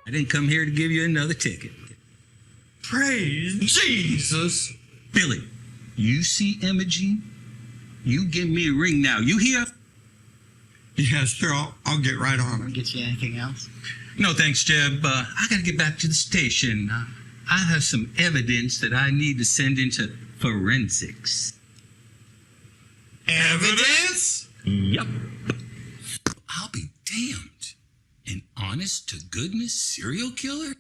I didn't come here to give you another ticket. Praise Jesus. Billy, you see Imogene? You give me a ring now. You hear? Yeah, sure. I'll get right on it. Get you anything else? No, thanks, Jeb. I got to get back to the station. I have some evidence that I need to send into forensics. Evidence? Yup. I'll be damned. An honest-to-goodness serial killer?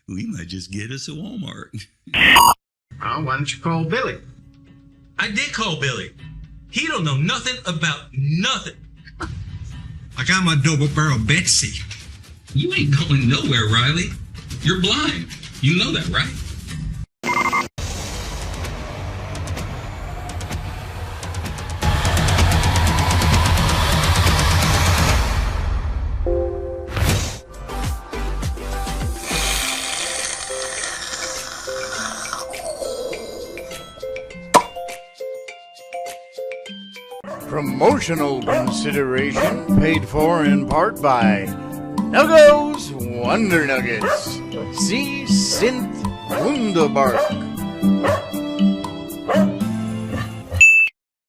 We might just get us a Walmart. Well, why don't you call Billy? I did call Billy. He don't know nothing about nothing. I got my double barrel Betsy. You ain't going nowhere, Riley. You're blind. You know that, right? Promotional consideration paid for in part by Nuggo's Wonder Nuggets. See Synth Wunderbark.